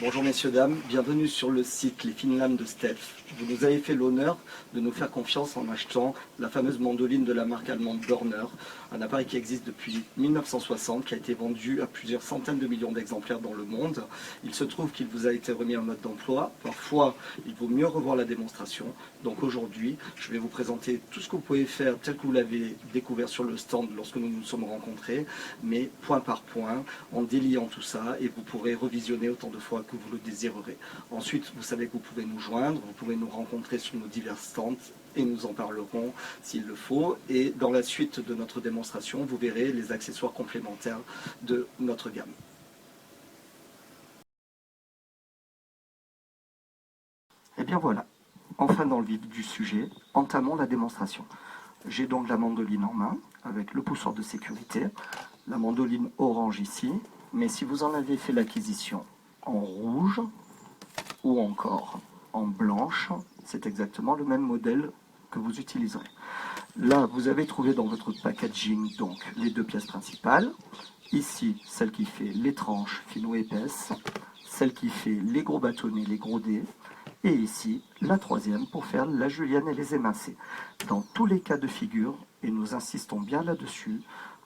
Bonjour messieurs, dames, bienvenue sur le site Les Fines Lames de Steph. Vous nous avez fait l'honneur de nous faire confiance en achetant la fameuse mandoline de la marque allemande Dorner, un appareil qui existe depuis 1960, qui a été vendu à plusieurs centaines de millions d'exemplaires dans le monde. Il se trouve qu'il vous a été remis en mode d'emploi. Parfois, il vaut mieux revoir la démonstration. Donc aujourd'hui, je vais vous présenter tout ce que vous pouvez faire tel que vous l'avez découvert sur le stand lorsque nous nous sommes rencontrés, mais point par point, en déliant tout ça, et vous pourrez revisionner autant de fois que vous le désirerez. Ensuite, vous savez que vous pouvez nous joindre, vous pouvez nous rencontrer sur nos divers stands et nous en parlerons s'il le faut. Et dans la suite de notre démonstration, vous verrez les accessoires complémentaires de notre gamme. Et bien voilà, enfin dans le vif du sujet, entamons la démonstration. J'ai donc la mandoline en main, avec le poussoir de sécurité, la mandoline orange ici, mais si vous en avez fait l'acquisition en rouge ou encore en blanche, c'est exactement le même modèle que vous utiliserez. Là, vous avez trouvé dans votre packaging donc les deux pièces principales. Ici, celle qui fait les tranches fines ou épaisses, celle qui fait les gros bâtonnets, les gros dés, et ici, la troisième pour faire la julienne et les émincés. Dans tous les cas de figure, et nous insistons bien là-dessus,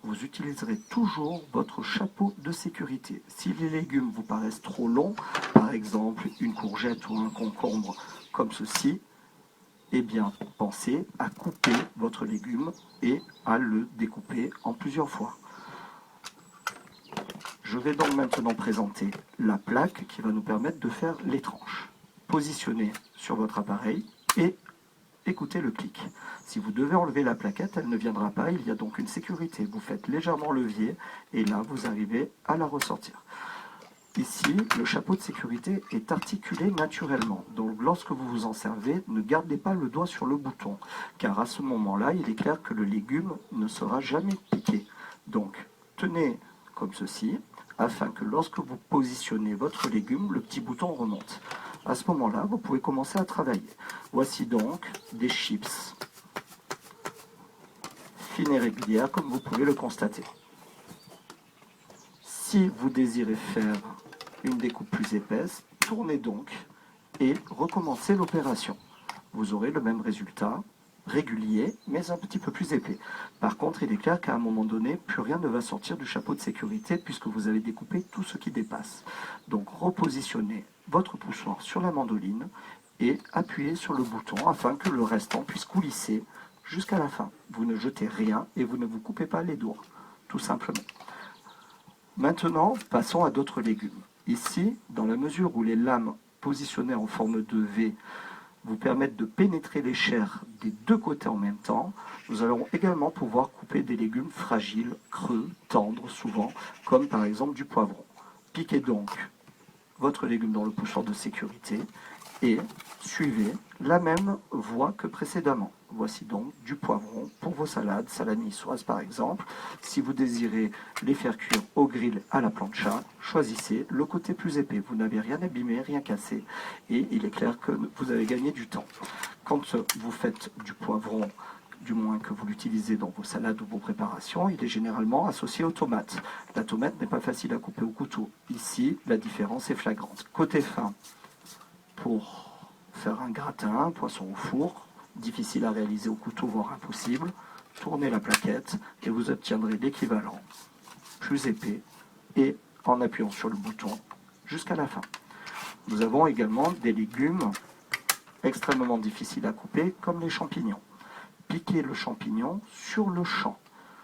vous utiliserez toujours votre chapeau de sécurité. Si les légumes vous paraissent trop longs, par exemple une courgette ou un concombre comme ceci, eh bien pensez à couper votre légume et à le découper en plusieurs fois. Je vais donc maintenant présenter la plaque qui va nous permettre de faire les tranches. Positionnez sur votre appareil et écoutez le clic. Si vous devez enlever la plaquette, elle ne viendra pas, il y a donc une sécurité. Vous faites légèrement levier et là vous arrivez à la ressortir. Ici, le chapeau de sécurité est articulé naturellement. Donc lorsque vous vous en servez, ne gardez pas le doigt sur le bouton, car à ce moment-là, il est clair que le légume ne sera jamais piqué. Donc tenez comme ceci, afin que lorsque vous positionnez votre légume, le petit bouton remonte. À ce moment-là, vous pouvez commencer à travailler. Voici donc des chips fines et régulières, comme vous pouvez le constater. Si vous désirez faire une découpe plus épaisse, tournez donc et recommencez l'opération. Vous aurez le même résultat, régulier, mais un petit peu plus épais. Par contre, il est clair qu'à un moment donné, plus rien ne va sortir du chapeau de sécurité puisque vous avez découpé tout ce qui dépasse. Donc, repositionnez votre poussoir sur la mandoline et appuyez sur le bouton afin que le restant puisse coulisser jusqu'à la fin. Vous ne jetez rien et vous ne vous coupez pas les doigts, tout simplement. Maintenant, passons à d'autres légumes. Ici, dans la mesure où les lames positionnées en forme de V vous permettent de pénétrer les chairs des deux côtés en même temps, nous allons également pouvoir couper des légumes fragiles, creux, tendres souvent, comme par exemple du poivron. Piquez donc votre légume dans le poussoir de sécurité et suivez la même voie que précédemment. Voici donc du poivron pour vos salades, salade niçoise par exemple. Si vous désirez les faire cuire au grill à la plancha, choisissez le côté plus épais. Vous n'avez rien abîmé, rien cassé et il est clair que vous avez gagné du temps. Quand vous faites du poivron, du moins que vous l'utilisez dans vos salades ou vos préparations, il est généralement associé aux tomates. La tomate n'est pas facile à couper au couteau. Ici, la différence est flagrante. Côté fin, pour faire un gratin, un poisson au four, difficile à réaliser au couteau, voire impossible, tournez la plaquette et vous obtiendrez l'équivalent plus épais et en appuyant sur le bouton jusqu'à la fin. Nous avons également des légumes extrêmement difficiles à couper comme les champignons. Piquez le champignon sur le champ.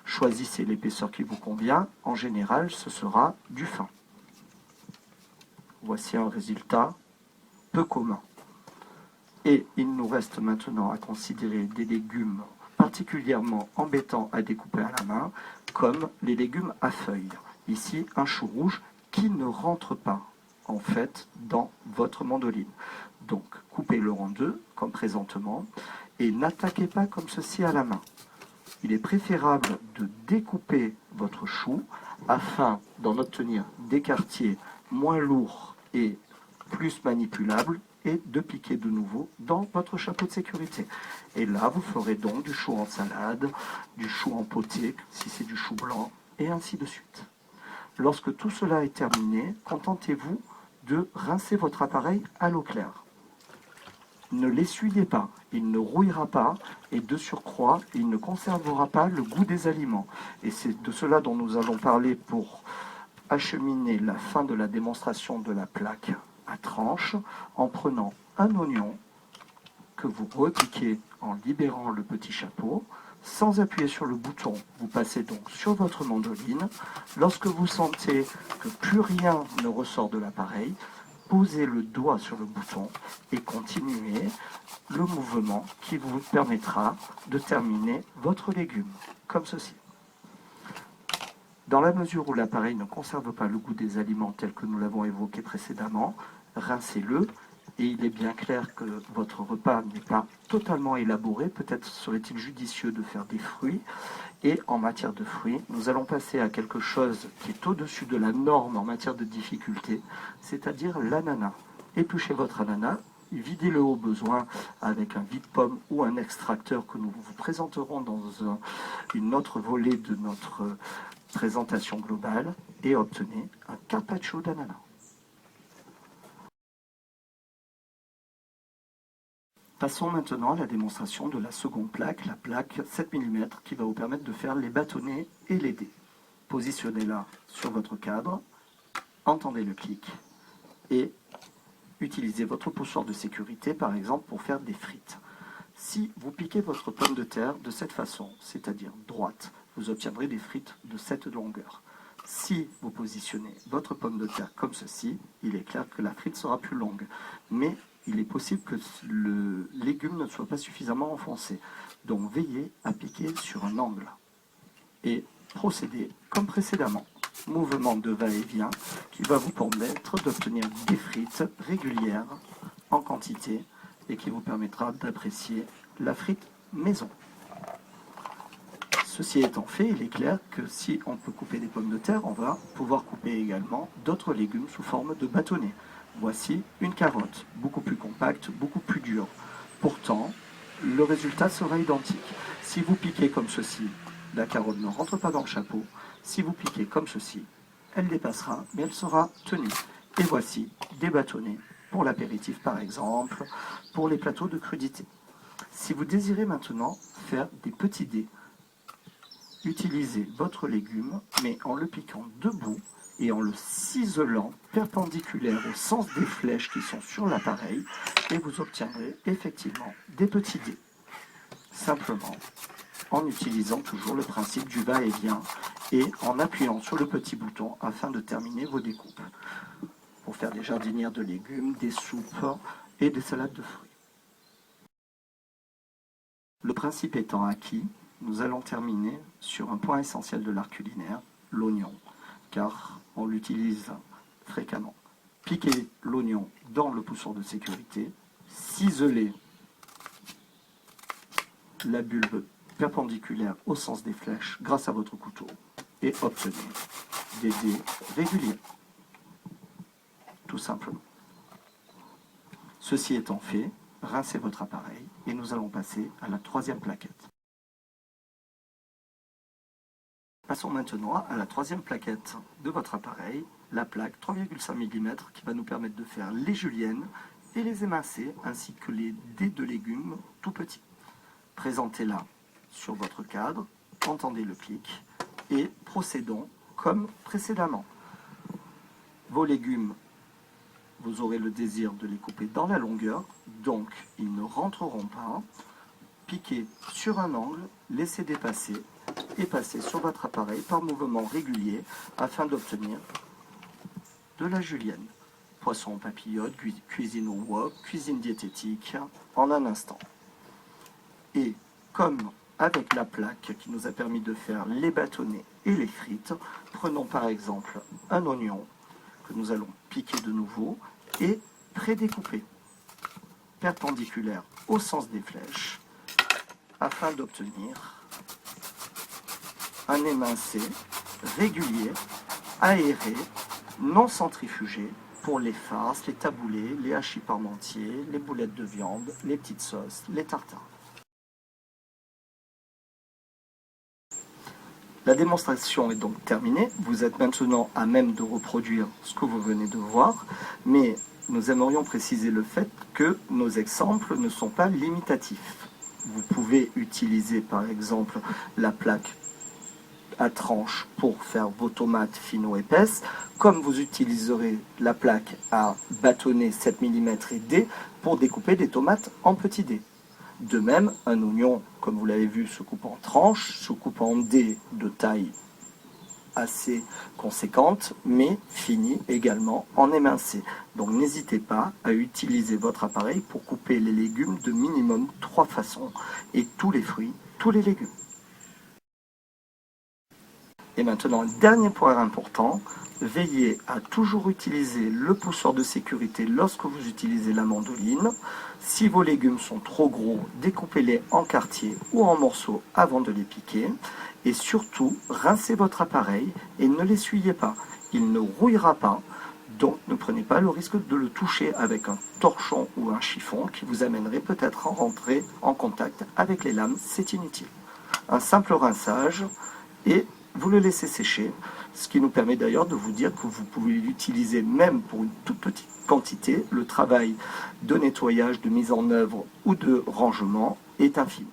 Choisissez l'épaisseur qui vous convient. En général, ce sera du fin. Voici un résultat peu commun. Et il nous reste maintenant à considérer des légumes particulièrement embêtants à découper à la main, comme les légumes à feuilles. Ici, un chou rouge qui ne rentre pas, en fait, dans votre mandoline. Donc, coupez-le en deux, comme présentement, et n'attaquez pas comme ceci à la main. Il est préférable de découper votre chou afin d'en obtenir des quartiers moins lourds et plus manipulables et de piquer de nouveau dans votre chapeau de sécurité. Et là, vous ferez donc du chou en salade, du chou en potée, si c'est du chou blanc, et ainsi de suite. Lorsque tout cela est terminé, contentez-vous de rincer votre appareil à l'eau claire. Ne l'essuyez pas, il ne rouillera pas et de surcroît, il ne conservera pas le goût des aliments. Et c'est de cela dont nous allons parler pour acheminer la fin de la démonstration de la plaque à tranches en prenant un oignon que vous repiquez en libérant le petit chapeau. Sans appuyer sur le bouton, vous passez donc sur votre mandoline. Lorsque vous sentez que plus rien ne ressort de l'appareil, posez le doigt sur le bouton et continuez le mouvement qui vous permettra de terminer votre légume, comme ceci. Dans la mesure où l'appareil ne conserve pas le goût des aliments tel que nous l'avons évoqué précédemment, rincez-le et il est bien clair que votre repas n'est pas totalement élaboré. Peut-être serait-il judicieux de faire des fruits. Et en matière de fruits, nous allons passer à quelque chose qui est au-dessus de la norme en matière de difficulté, c'est-à-dire l'ananas. Épluchez votre ananas, videz-le au besoin avec un vide-pomme ou un extracteur que nous vous présenterons dans une autre volée de notre présentation globale et obtenez un carpaccio d'ananas. Passons maintenant à la démonstration de la seconde plaque, la plaque 7 mm, qui va vous permettre de faire les bâtonnets et les dés. Positionnez-la sur votre cadre, entendez le clic et utilisez votre poussoir de sécurité, par exemple, pour faire des frites. Si vous piquez votre pomme de terre de cette façon, c'est-à-dire droite, vous obtiendrez des frites de cette longueur. Si vous positionnez votre pomme de terre comme ceci, il est clair que la frite sera plus longue. Mais il est possible que le légume ne soit pas suffisamment enfoncé. Donc veillez à piquer sur un angle. Et procédez comme précédemment. Mouvement de va-et-vient qui va vous permettre d'obtenir des frites régulières en quantité et qui vous permettra d'apprécier la frite maison. Ceci étant fait, il est clair que si on peut couper des pommes de terre, on va pouvoir couper également d'autres légumes sous forme de bâtonnets. Voici une carotte, beaucoup plus compacte, beaucoup plus dure. Pourtant, le résultat sera identique. Si vous piquez comme ceci, la carotte ne rentre pas dans le chapeau. Si vous piquez comme ceci, elle dépassera, mais elle sera tenue. Et voici des bâtonnets pour l'apéritif par exemple, pour les plateaux de crudité. Si vous désirez maintenant faire des petits dés, utilisez votre légume, mais en le piquant debout et en le ciselant perpendiculaire au sens des flèches qui sont sur l'appareil, et vous obtiendrez effectivement des petits dés. Simplement en utilisant toujours le principe du va-et-vient et en appuyant sur le petit bouton afin de terminer vos découpes. Pour faire des jardinières de légumes, des soupes et des salades de fruits. Le principe étant acquis, nous allons terminer sur un point essentiel de l'art culinaire, l'oignon, car on l'utilise fréquemment. Piquez l'oignon dans le poussoir de sécurité, ciselez la bulbe perpendiculaire au sens des flèches grâce à votre couteau et obtenez des dés réguliers. Tout simplement. Ceci étant fait, rincez votre appareil et nous allons passer à la troisième plaquette. Passons maintenant à la troisième plaquette de votre appareil, la plaque 3,5 mm qui va nous permettre de faire les juliennes et les émincés ainsi que les dés de légumes tout petits. Présentez-la sur votre cadre, entendez le clic et procédons comme précédemment. Vos légumes, vous aurez le désir de les couper dans la longueur, donc ils ne rentreront pas. Piquez sur un angle, laissez dépasser et passez sur votre appareil par mouvement régulier afin d'obtenir de la julienne. Poisson papillote, cuisine au wok, cuisine diététique, en un instant. Et comme avec la plaque qui nous a permis de faire les bâtonnets et les frites, prenons par exemple un oignon que nous allons piquer de nouveau et prédécouper, perpendiculaire au sens des flèches, afin d'obtenir un émincé régulier, aéré, non centrifugé pour les farces, les taboulés, les hachis parmentiers, les boulettes de viande, les petites sauces, les tartares. La démonstration est donc terminée. Vous êtes maintenant à même de reproduire ce que vous venez de voir, mais nous aimerions préciser le fait que nos exemples ne sont pas limitatifs. Vous pouvez utiliser par exemple la plaque à tranche pour faire vos tomates fines ou épaisses, comme vous utiliserez la plaque à bâtonnet 7 mm et dés pour découper des tomates en petits dés. De même, un oignon, comme vous l'avez vu, se coupe en tranches, se coupe en dés de taille assez conséquente, mais finit également en émincé. Donc n'hésitez pas à utiliser votre appareil pour couper les légumes de minimum 3 façons, et tous les fruits, tous les légumes. Et maintenant, le dernier point important, veillez à toujours utiliser le pousseur de sécurité lorsque vous utilisez la mandoline. Si vos légumes sont trop gros, découpez-les en quartiers ou en morceaux avant de les piquer. Et surtout, rincez votre appareil et ne l'essuyez pas. Il ne rouillera pas, donc ne prenez pas le risque de le toucher avec un torchon ou un chiffon qui vous amènerait peut-être à rentrer en contact avec les lames, c'est inutile. Un simple rinçage et vous le laissez sécher, ce qui nous permet d'ailleurs de vous dire que vous pouvez l'utiliser même pour une toute petite quantité. Le travail de nettoyage, de mise en œuvre ou de rangement est infime.